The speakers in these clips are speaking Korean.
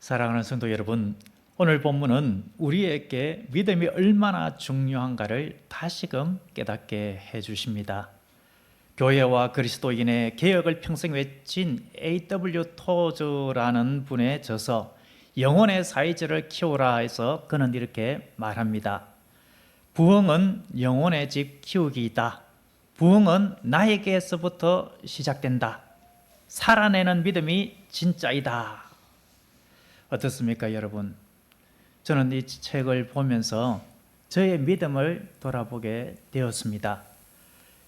사랑하는 성도 여러분, 오늘 본문은 우리에게 믿음이 얼마나 중요한가를 다시금 깨닫게 해주십니다. 교회와 그리스도인의 개혁을 평생 외친 A.W. 토즈라는 분의 저서 영혼의 사이즈를 키우라 해서 그는 이렇게 말합니다. 부흥은 영혼의 집 키우기이다. 부흥은 나에게서부터 시작된다. 살아내는 믿음이 진짜이다. 어떻습니까, 여러분? 저는 이 책을 보면서 저의 믿음을 돌아보게 되었습니다.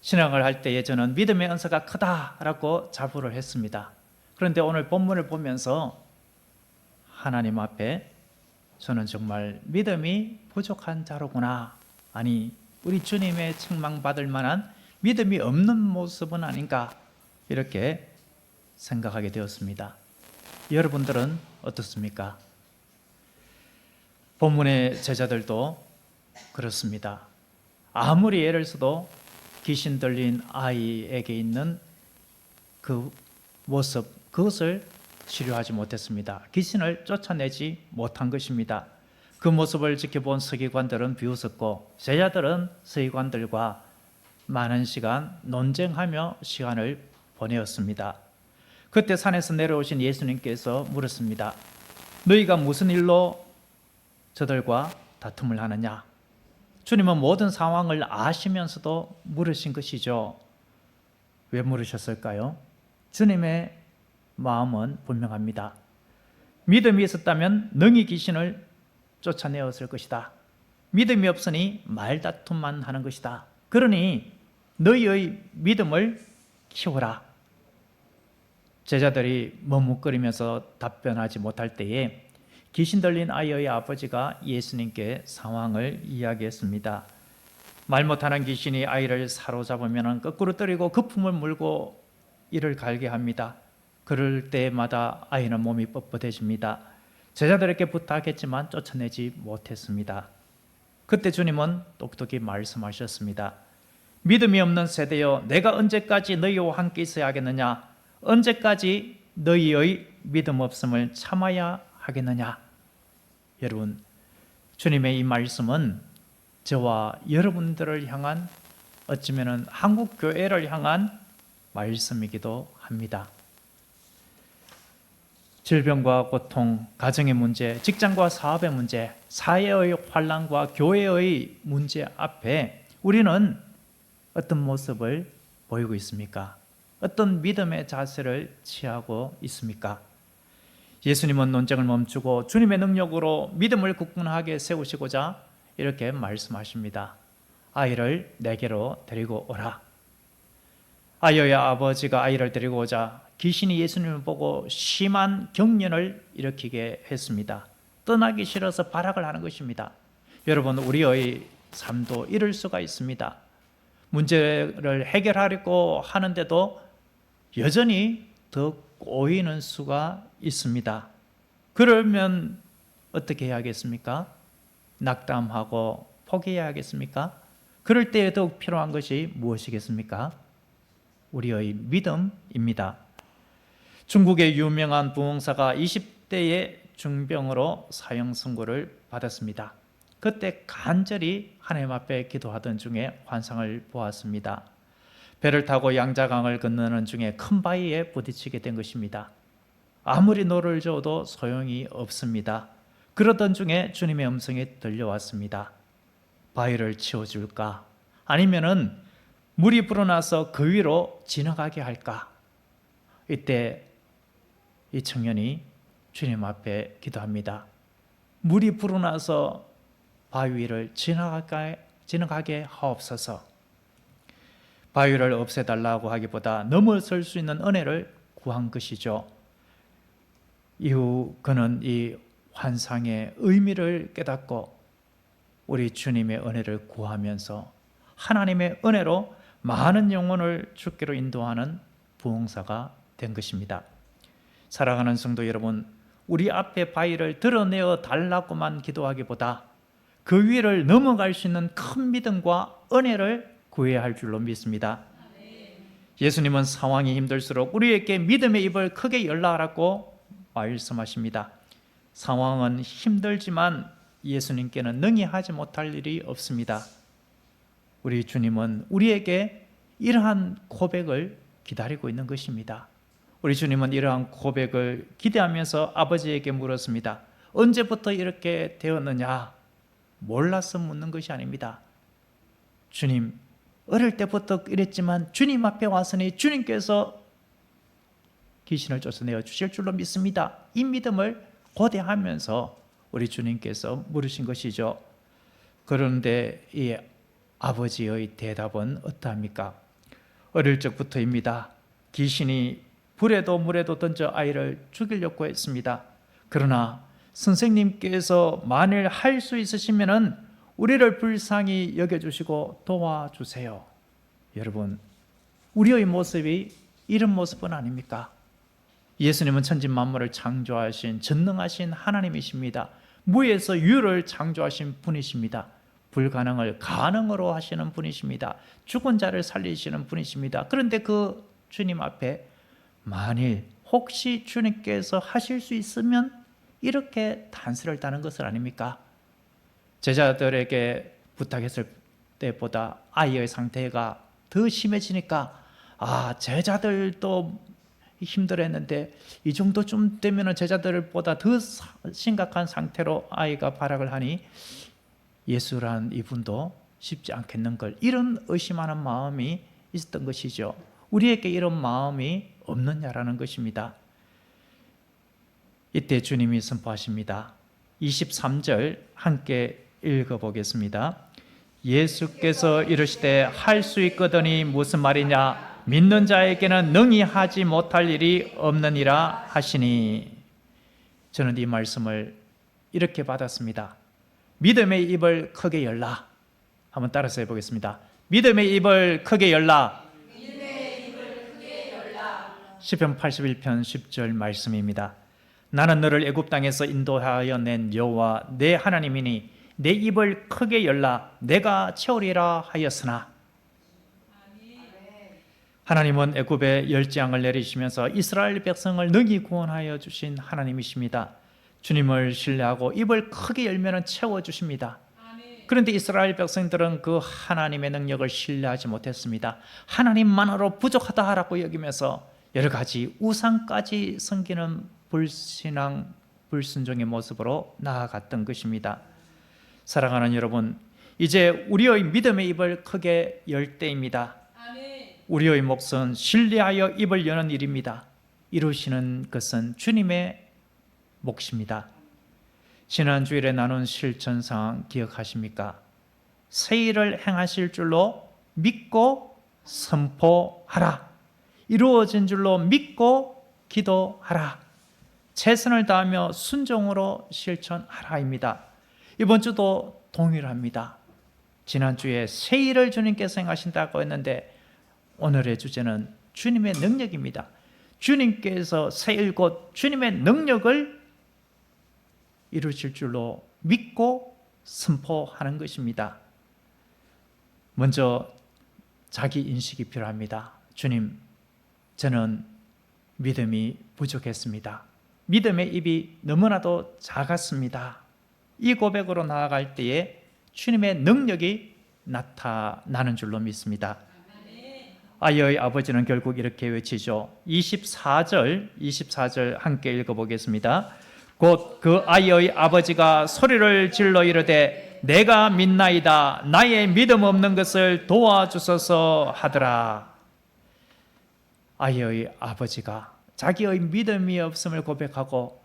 신앙을 할 때에 저는 믿음의 은사가 크다라고 자부를 했습니다. 그런데 오늘 본문을 보면서 하나님 앞에 저는 정말 믿음이 부족한 자로구나. 아니, 우리 주님의 책망받을 만한 믿음이 없는 모습은 아닌가, 이렇게 생각하게 되었습니다. 여러분들은 어떻습니까? 본문의 제자들도 그렇습니다. 아무리 예를 써도 귀신 들린 아이에게 있는 그 모습, 그것을 치료하지 못했습니다. 귀신을 쫓아내지 못한 것입니다. 그 모습을 지켜본 서기관들은 비웃었고, 제자들은 서기관들과 많은 시간 논쟁하며 시간을 보내었습니다. 그때 산에서 내려오신 예수님께서 물었습니다. 너희가 무슨 일로 저들과 다툼을 하느냐? 주님은 모든 상황을 아시면서도 물으신 것이죠. 왜 물으셨을까요? 주님의 마음은 분명합니다. 믿음이 있었다면 능히 귀신을 쫓아내었을 것이다. 믿음이 없으니 말다툼만 하는 것이다. 그러니 너희의 믿음을 키워라. 제자들이 머뭇거리면서 답변하지 못할 때에 귀신 들린 아이의 아버지가 예수님께 상황을 이야기했습니다. 말 못하는 귀신이 아이를 사로잡으면 거꾸로 때리고 거품을 물고 이를 갈게 합니다. 그럴 때마다 아이는 몸이 뻣뻣해집니다. 제자들에게 부탁했지만 쫓아내지 못했습니다. 그때 주님은 똑똑히 말씀하셨습니다. 믿음이 없는 세대여, 내가 언제까지 너희와 함께 있어야 하겠느냐? 언제까지 너희의 믿음 없음을 참아야 하겠느냐? 여러분, 주님의 이 말씀은 저와 여러분들을 향한, 어쩌면 한국 교회를 향한 말씀이기도 합니다. 질병과 고통, 가정의 문제, 직장과 사업의 문제, 사회의 환난과 교회의 문제 앞에 우리는 어떤 모습을 보이고 있습니까? 어떤 믿음의 자세를 취하고 있습니까? 예수님은 논쟁을 멈추고 주님의 능력으로 믿음을 굳건하게 세우시고자 이렇게 말씀하십니다. 아이를 내게로 데리고 오라. 아이의 아버지가 아이를 데리고 오자 귀신이 예수님을 보고 심한 경련을 일으키게 했습니다. 떠나기 싫어서 발악을 하는 것입니다. 여러분, 우리의 삶도 이럴 수가 있습니다. 문제를 해결하려고 하는데도 여전히 더 꼬이는 수가 있습니다. 그러면 어떻게 해야겠습니까? 낙담하고 포기해야겠습니까? 그럴 때에 더욱 필요한 것이 무엇이겠습니까? 우리의 믿음입니다. 중국의 유명한 부흥사가 20대의 중병으로 사형 선고를 받았습니다. 그때 간절히 하나님 앞에 기도하던 중에 환상을 보았습니다. 배를 타고 양자강을 건너는 중에 큰 바위에 부딪히게 된 것입니다. 아무리 노를 저어도 소용이 없습니다. 그러던 중에 주님의 음성이 들려왔습니다. 바위를 치워줄까? 아니면은 물이 불어나서 그 위로 지나가게 할까? 이때 이 청년이 주님 앞에 기도합니다. 물이 불어나서 바위를 지나가게 하옵소서. 바위를 없애달라고 하기보다 넘어설 수 있는 은혜를 구한 것이죠. 이후 그는 이 환상의 의미를 깨닫고 우리 주님의 은혜를 구하면서 하나님의 은혜로 많은 영혼을 주께로 인도하는 부흥사가 된 것입니다. 사랑하는 성도 여러분, 우리 앞에 바위를 드러내어 달라고만 기도하기보다 그 위를 넘어갈 수 있는 큰 믿음과 은혜를 구해야 할 줄로 믿습니다. 예수님은 상황이 힘들수록 우리에게 믿음의 입을 크게 열라라고 말씀하십니다. 상황은 힘들지만 예수님께는 능히 하지 못할 일이 없습니다. 우리 주님은 우리에게 이러한 고백을 기다리고 있는 것입니다. 우리 주님은 이러한 고백을 기대하면서 아버지에게 물었습니다. 언제부터 이렇게 되었느냐? 몰라서 묻는 것이 아닙니다. 주님, 어릴 때부터 이랬지만 주님 앞에 왔으니 주님께서 귀신을 쫓아내어 주실 줄로 믿습니다. 이 믿음을 고대하면서 우리 주님께서 물으신 것이죠. 그런데 이 아버지의 대답은 어떠합니까? 어릴 적부터입니다. 귀신이 불에도 물에도 던져 아이를 죽이려고 했습니다. 그러나 선생님께서 만일 할 수 있으시면은 우리를 불쌍히 여겨주시고 도와주세요. 여러분, 우리의 모습이 이런 모습은 아닙니까? 예수님은 천지만물을 창조하신 전능하신 하나님이십니다. 무에서 유를 창조하신 분이십니다. 불가능을 가능으로 하시는 분이십니다. 죽은 자를 살리시는 분이십니다. 그런데 그 주님 앞에 만일 혹시 주님께서 하실 수 있으면 이렇게 단서를 따는 것은 아닙니까? 제자들에게 부탁했을 때보다 아이의 상태가 더 심해지니까 제자들도 힘들었는데 이 정도쯤 되면 제자들보다 더 심각한 상태로 아이가 발악을 하니 예수란 이분도 쉽지 않겠는 걸, 이런 의심하는 마음이 있었던 것이죠. 우리에게 이런 마음이 없느냐라는 것입니다. 이때 주님이 선포하십니다. 23절 함께 읽어보겠습니다. 예수께서 이르시되 할 수 있거든이 무슨 말이냐? 믿는 자에게는 능히 하지 못할 일이 없느니라 하시니. 저는 이 말씀을 이렇게 받았습니다. 믿음의 입을 크게 열라. 한번 따라서 해보겠습니다. 믿음의 입을 크게 열라. 시편 81편 10절 말씀입니다. 나는 너를 애굽 땅에서 인도하여 낸 여호와 내 하나님이니 내 입을 크게 열라. 내가 채우리라 하였으나. 하나님은 애굽에 열재앙을 내리시면서 이스라엘 백성을 능히 구원하여 주신 하나님이십니다. 주님을 신뢰하고 입을 크게 열면 채워주십니다. 그런데 이스라엘 백성들은 그 하나님의 능력을 신뢰하지 못했습니다. 하나님만으로 부족하다라고 여기면서 여러 가지 우상까지 섬기는 불신앙, 불순종의 모습으로 나아갔던 것입니다. 사랑하는 여러분, 이제 우리의 믿음의 입을 크게 열 때입니다. 우리의 몫은 신뢰하여 입을 여는 일입니다. 이루시는 것은 주님의 몫입니다. 지난주일에 나눈 실천 상황 기억하십니까? 새 일을 행하실 줄로 믿고 선포하라. 이루어진 줄로 믿고 기도하라. 최선을 다하며 순종으로 실천하라입니다. 이번 주도 동일합니다. 지난주에 새 일을 주님께서 행하신다고 했는데 오늘의 주제는 주님의 능력입니다. 주님께서 새 일 곧 주님의 능력을 이루실 줄로 믿고 선포하는 것입니다. 먼저 자기 인식이 필요합니다. 주님, 저는 믿음이 부족했습니다. 믿음의 입이 너무나도 작았습니다. 이 고백으로 나아갈 때에 주님의 능력이 나타나는 줄로 믿습니다. 아이의 아버지는 결국 이렇게 외치죠. 24절 함께 읽어보겠습니다. 곧 그 아이의 아버지가 소리를 질러 이르되 내가 믿나이다. 나의 믿음 없는 것을 도와주소서 하더라. 아이의 아버지가 자기의 믿음이 없음을 고백하고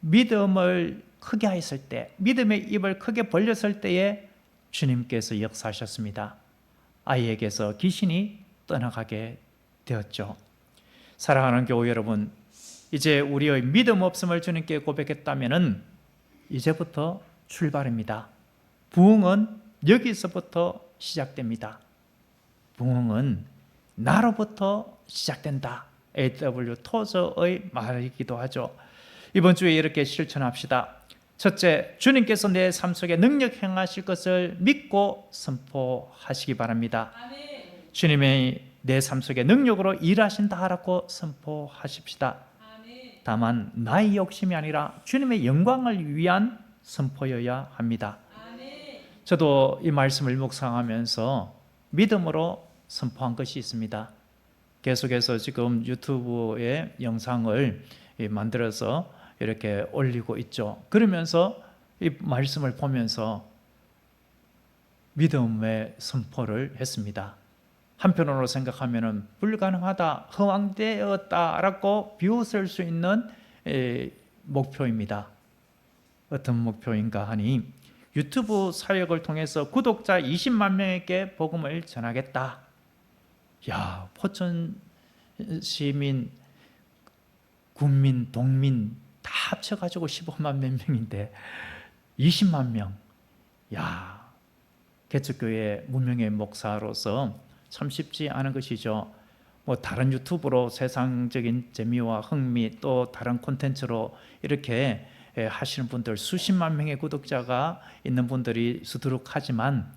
믿음을 크게 하였을 때, 믿음의 입을 크게 벌렸을 때에 주님께서 역사하셨습니다. 아이에게서 귀신이 떠나가게 되었죠. 사랑하는 교우 여러분, 이제 우리의 믿음 없음을 주님께 고백했다면 이제부터 출발입니다. 부흥은 여기서부터 시작됩니다. 부흥은 나로부터 시작된다. A.W. 토저의 말이기도 하죠. 이번 주에 이렇게 실천합시다. 첫째, 주님께서 내 삶 속에 능력 행하실 것을 믿고 선포하시기 바랍니다. 주님의 내 삶 속에 능력으로 일하신다라고 선포하십시다. 다만 나의 욕심이 아니라 주님의 영광을 위한 선포여야 합니다. 저도 이 말씀을 묵상하면서 믿음으로 선포한 것이 있습니다. 계속해서 지금 유튜브에 영상을 만들어서 이렇게 올리고 있죠. 그러면서 이 말씀을 보면서 믿음의 선포를 했습니다. 한편으로 생각하면 불가능하다, 허황되었다라고 비웃을 수 있는 목표입니다. 어떤 목표인가 하니 유튜브 사역을 통해서 구독자 20만 명에게 복음을 전하겠다. 야, 포천 시민, 군민, 동민 다 합쳐가지고 15만 몇 명인데 20만 명. 야, 개척교회 무명의 목사로서 참 쉽지 않은 것이죠. 뭐 다른 유튜브로 세상적인 재미와 흥미 또 다른 콘텐츠로 이렇게 하시는 분들 수십만 명의 구독자가 있는 분들이 수두룩하지만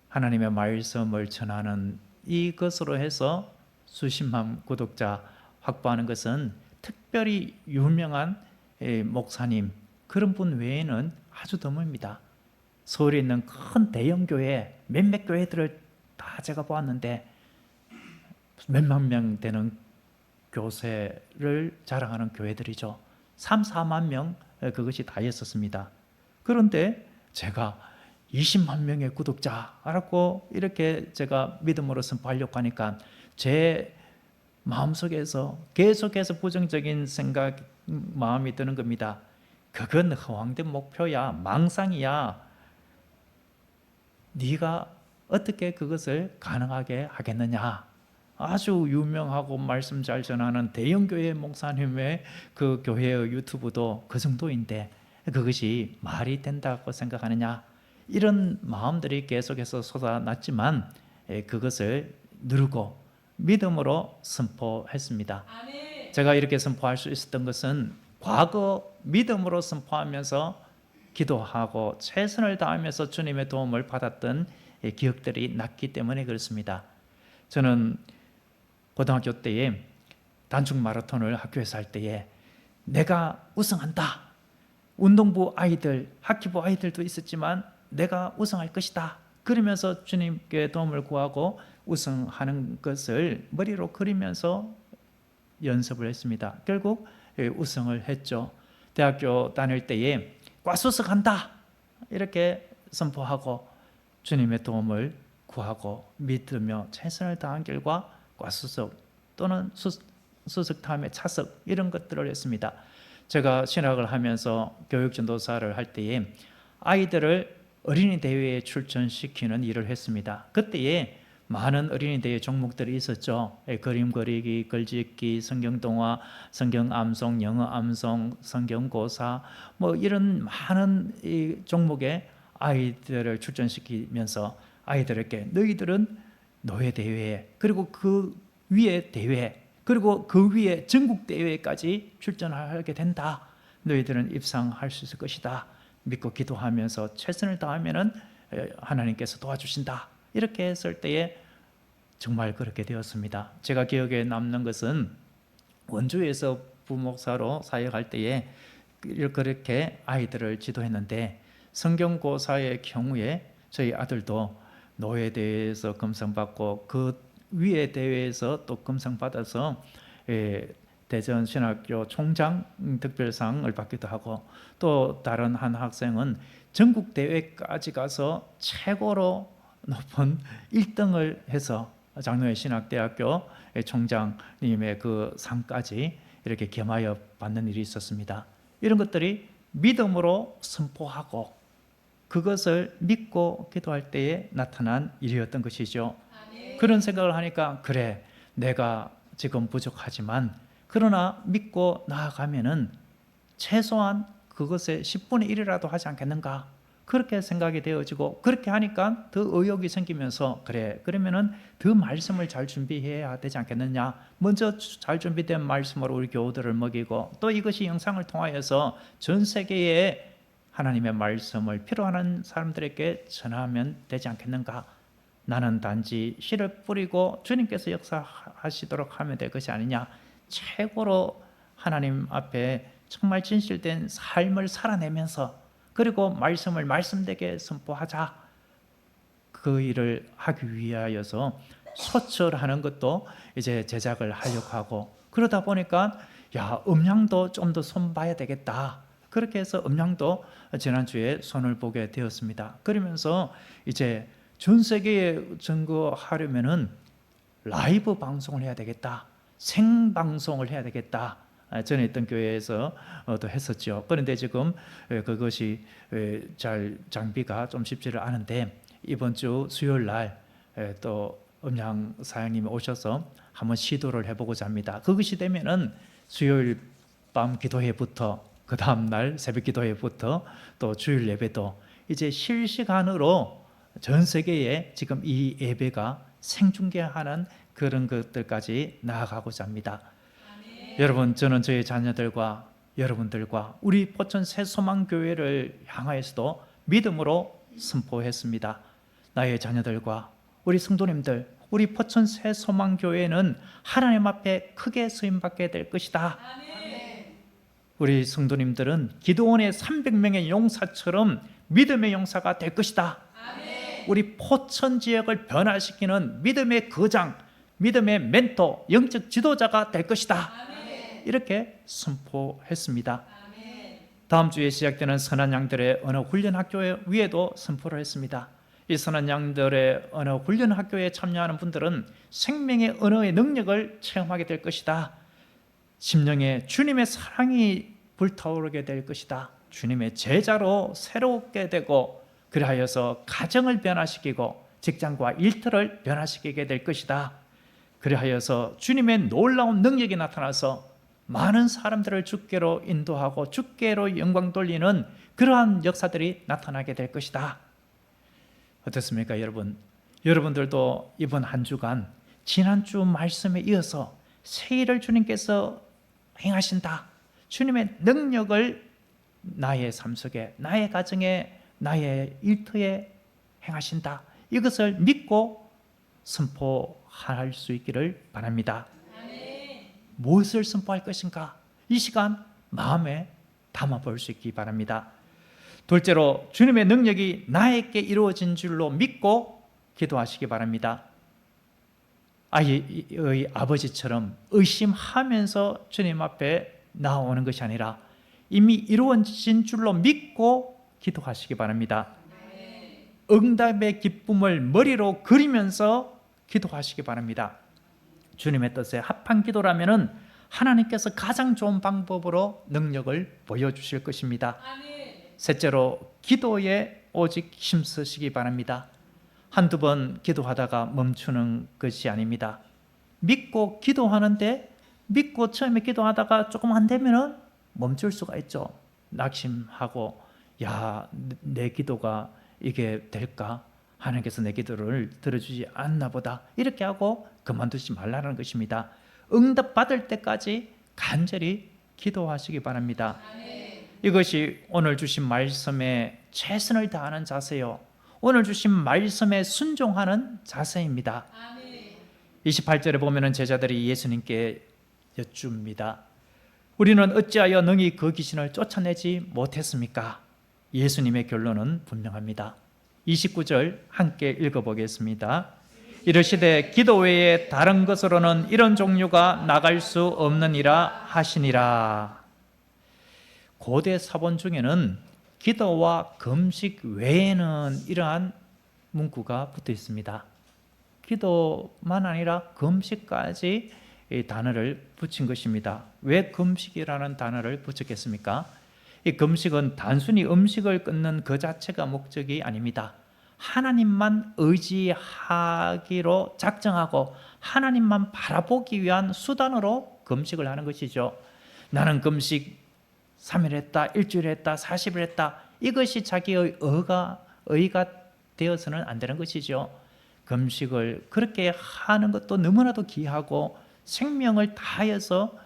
하나님의 말씀을 전하는 이것으로 해서 수십만 구독자 확보하는 것은 특별히 유명한 목사님 그런 분 외에는 아주 드뭅니다. 서울에 있는 큰 대형 교회 몇몇 교회들을 다 제가 보았는데 몇만 명 되는 교세를 자랑하는 교회들이죠. 3, 4만 명 그것이 다였었습니다. 그런데 제가 20만 명의 구독자라고 이렇게 제가 믿음으로 선포하려고 하니까 제 마음속에서 계속해서 부정적인 생각, 마음이 드는 겁니다. 그건 허황된 목표야, 망상이야. 네가 어떻게 그것을 가능하게 하겠느냐. 아주 유명하고 말씀 잘 전하는 대형교회 목사님의 그 교회의 유튜브도 그 정도인데 그것이 말이 된다고 생각하느냐. 이런 마음들이 계속해서 쏟아났지만 그것을 누르고 믿음으로 선포했습니다. 제가 이렇게 선포할 수 있었던 것은 과거 믿음으로 선포하면서 기도하고 최선을 다하면서 주님의 도움을 받았던 기억들이 났기 때문에 그렇습니다. 저는 고등학교 때에 단축 마라톤을 학교에서 할 때에 내가 우승한다. 운동부 아이들, 학기부 아이들도 있었지만 내가 우승할 것이다. 그러면서 주님께 도움을 구하고 우승하는 것을 머리로 그리면서 연습을 했습니다. 결국 우승을 했죠. 대학교 다닐 때에 과수석한다. 이렇게 선포하고 주님의 도움을 구하고 믿으며 최선을 다한 결과 과수석 또는 수석 다음에 차석 이런 것들을 했습니다. 제가 신학을 하면서 교육전도사를 할 때에 아이들을 어린이 대회에 출전시키는 일을 했습니다. 그때에 많은 어린이 대회 종목들이 있었죠. 그림 그리기, 글짓기, 성경동화, 성경암송, 영어암송, 성경고사 뭐 이런 많은 이 종목에 아이들을 출전시키면서 아이들에게 너희들은 노예대회 그리고 그 위에 대회 그리고 그 위에 전국대회까지 출전하게 된다. 너희들은 입상할 수 있을 것이다. 믿고 기도하면서 최선을 다하면 하나님께서 도와주신다. 이렇게 했을 때에 정말 그렇게 되었습니다. 제가 기억에 남는 것은 원주에서 부목사로 사역할 때에 그렇게 아이들을 지도했는데 성경고사의 경우에 저희 아들도 노예대회에서 금상받고 그 위에 대회에서 또 금상받아서 대전신학교 총장 특별상을 받기도 하고 또 다른 한 학생은 전국대회까지 가서 최고로 높은 1등을 해서 장로회 신학대학교 총장님의 그 상까지 이렇게 겸하여 받는 일이 있었습니다. 이런 것들이 믿음으로 선포하고 그것을 믿고 기도할 때에 나타난 일이었던 것이죠. 그런 생각을 하니까 그래 내가 지금 부족하지만 그러나 믿고 나아가면은 최소한 그것의 10분의 1이라도 하지 않겠는가 그렇게 생각이 되어지고 그렇게 하니까 더 의욕이 생기면서 그래 그러면은 더 말씀을 잘 준비해야 되지 않겠느냐 먼저 잘 준비된 말씀으로 우리 교우들을 먹이고 또 이것이 영상을 통하여서 전 세계에 하나님의 말씀을 필요하는 사람들에게 전하면 되지 않겠는가 나는 단지 씨를 뿌리고 주님께서 역사하시도록 하면 될 것이 아니냐 최고로 하나님 앞에 정말 진실된 삶을 살아내면서 그리고 말씀을 말씀되게 선포하자. 그 일을 하기 위하여서 소철하는 것도 이제 제작을 하려고 하고, 그러다 보니까 음향도 좀 더 손봐야 되겠다. 그렇게 해서 음향도 지난주에 손을 보게 되었습니다. 그러면서 이제 전 세계에 증거하려면은 라이브 방송을 해야 되겠다. 생방송을 해야 되겠다. 전에 있던 교회에서 또 했었죠. 그런데 지금 그것이 잘 장비가 좀 쉽지를 않은데, 이번 주 수요일 날 또 음향 사장님이 오셔서 한번 시도를 해보고자 합니다. 그것이 되면은 수요일 밤 기도회부터 그 다음 날 새벽 기도회부터 또 주일 예배도 이제 실시간으로 전 세계에 지금 이 예배가 생중계하는 그런 것들까지 나아가고자 합니다. 여러분, 저는 저희 자녀들과 여러분들과 우리 포천 새소망교회를 향하여서도 믿음으로 선포했습니다. 나의 자녀들과 우리 성도님들, 우리 포천 새소망교회는 하나님 앞에 크게 쓰임받게 될 것이다. 우리 성도님들은 기도원의 300명의 용사처럼 믿음의 용사가 될 것이다. 우리 포천 지역을 변화시키는 믿음의 거장, 믿음의 멘토, 영적 지도자가 될 것이다. 이렇게 선포했습니다. 다음 주에 시작되는 선한 양들의 언어 훈련 학교에 위에도 선포를 했습니다. 이 선한 양들의 언어 훈련 학교에 참여하는 분들은 생명의 언어의 능력을 체험하게 될 것이다. 심령에 주님의 사랑이 불타오르게 될 것이다. 주님의 제자로 새롭게 되고, 그리하여서 가정을 변화시키고 직장과 일터를 변화시키게 될 것이다. 그리하여서 주님의 놀라운 능력이 나타나서 많은 사람들을 주께로 인도하고 주께로 영광 돌리는 그러한 역사들이 나타나게 될 것이다. 어떻습니까, 여러분? 여러분들도 이번 한 주간 지난주 말씀에 이어서 새 일을 주님께서 행하신다. 주님의 능력을 나의 삶 속에, 나의 가정에, 나의 일터에 행하신다. 이것을 믿고 선포할 수 있기를 바랍니다. 무엇을 선포할 것인가? 이 시간 마음에 담아볼 수 있기 바랍니다. 둘째로, 주님의 능력이 나에게 이루어진 줄로 믿고 기도하시기 바랍니다. 아이의 아버지처럼 의심하면서 주님 앞에 나오는 것이 아니라 이미 이루어진 줄로 믿고 기도하시기 바랍니다. 응답의 기쁨을 머리로 그리면서 기도하시기 바랍니다. 주님의 뜻에 합한 기도라면은 하나님께서 가장 좋은 방법으로 능력을 보여주실 것입니다. 셋째로, 기도에 오직 힘쓰시기 바랍니다. 한두 번 기도하다가 멈추는 것이 아닙니다. 믿고 기도하는데, 믿고 처음에 기도하다가 조금 안 되면은 멈출 수가 있죠. 낙심하고, 내 기도가 이게 될까? 하나님께서 내 기도를 들어주지 않나 보다. 이렇게 하고 그만두지 말라는 것입니다. 응답 받을 때까지 간절히 기도하시기 바랍니다. 이것이 오늘 주신 말씀에 최선을 다하는 자세요. 오늘 주신 말씀에 순종하는 자세입니다. 28절에 보면 제자들이 예수님께 여쭙니다. 우리는 어찌하여 능히 그 귀신을 쫓아내지 못했습니까? 예수님의 결론은 분명합니다. 29절 함께 읽어보겠습니다. 이르시되 기도 외에 다른 것으로는 이런 종류가 나갈 수 없느니라 하시니라. 고대 사본 중에는 기도와 금식 외에는 이러한 문구가 붙어 있습니다. 기도만 아니라 금식까지 이 단어를 붙인 것입니다. 왜 금식이라는 단어를 붙였겠습니까? 이 금식은 단순히 음식을 끊는 그 자체가 목적이 아닙니다. 하나님만 의지하기로 작정하고 하나님만 바라보기 위한 수단으로 금식을 하는 것이죠. 나는 금식 3일 했다, 일주일 했다, 40일 했다. 이것이 자기의 의가 되어서는 안 되는 것이죠. 금식을 그렇게 하는 것도 너무나도 귀하고 생명을 다해서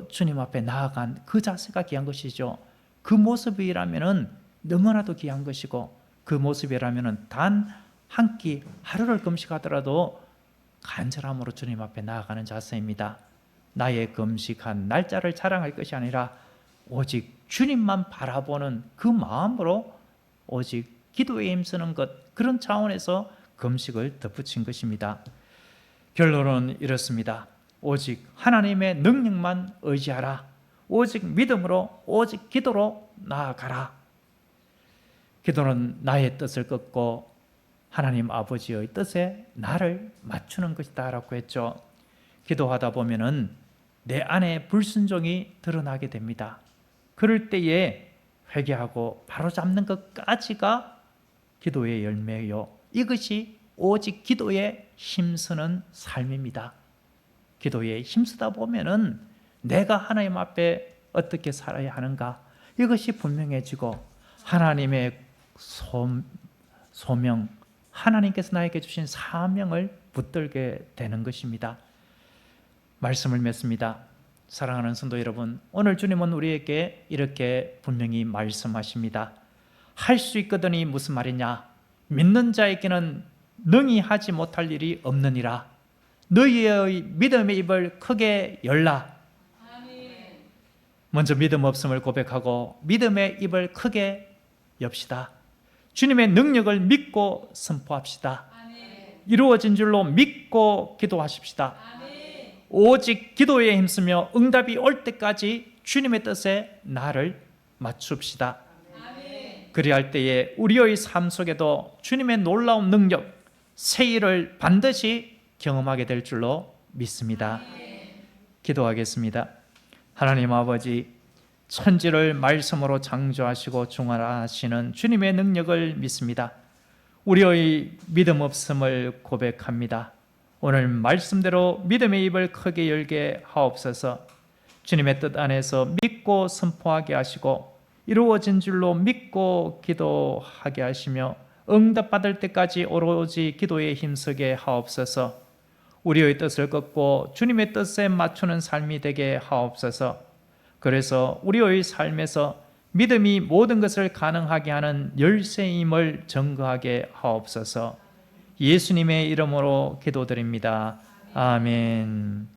주님 앞에 나아간 그 자세가 귀한 것이죠. 그 모습이라면은 너무나도 귀한 것이고, 그 모습이라면은 단 한 끼 하루를 금식하더라도 간절함으로 주님 앞에 나아가는 자세입니다. 나의 금식한 날짜를 자랑할 것이 아니라 오직 주님만 바라보는 그 마음으로 오직 기도에 힘쓰는 것, 그런 차원에서 금식을 덧붙인 것입니다. 결론은 이렇습니다. 오직 하나님의 능력만 의지하라. 오직 믿음으로, 오직 기도로 나아가라. 기도는 나의 뜻을 꺾고 하나님 아버지의 뜻에 나를 맞추는 것이다 라고 했죠. 기도하다 보면은 내 안에 불순종이 드러나게 됩니다. 그럴 때에 회개하고 바로잡는 것까지가 기도의 열매요. 이것이 오직 기도에 힘쓰는 삶입니다. 기도에 힘쓰다 보면은 내가 하나님 앞에 어떻게 살아야 하는가, 이것이 분명해지고 하나님의 소명, 하나님께서 나에게 주신 사명을 붙들게 되는 것입니다. 말씀을 맺습니다. 사랑하는 성도 여러분, 오늘 주님은 우리에게 이렇게 분명히 말씀하십니다. 할 수 있거든이 무슨 말이냐? 믿는 자에게는 능히 하지 못할 일이 없느니라. 너희의 믿음의 입을 크게 열라. 먼저 믿음 없음을 고백하고 믿음의 입을 크게 엽시다. 주님의 능력을 믿고 선포합시다. 이루어진 줄로 믿고 기도하십시다. 오직 기도에 힘쓰며 응답이 올 때까지 주님의 뜻에 나를 맞춥시다. 그리할 때에 우리의 삶 속에도 주님의 놀라운 능력, 새 일을 반드시 경험하게 될 줄로 믿습니다. 기도하겠습니다. 하나님 아버지, 천지를 말씀으로 창조하시고 중화하시는 주님의 능력을 믿습니다. 우리의 믿음 없음을 고백합니다. 오늘 말씀대로 믿음의 입을 크게 열게 하옵소서. 주님의 뜻 안에서 믿고 선포하게 하시고 이루어진 줄로 믿고 기도하게 하시며 응답받을 때까지 오로지 기도에 힘쓰게 하옵소서. 우리의 뜻을 꺾고 주님의 뜻에 맞추는 삶이 되게 하옵소서. 그래서 우리의 삶에서 믿음이 모든 것을 가능하게 하는 열쇠임을 증거하게 하옵소서. 예수님의 이름으로 기도드립니다. 아멘.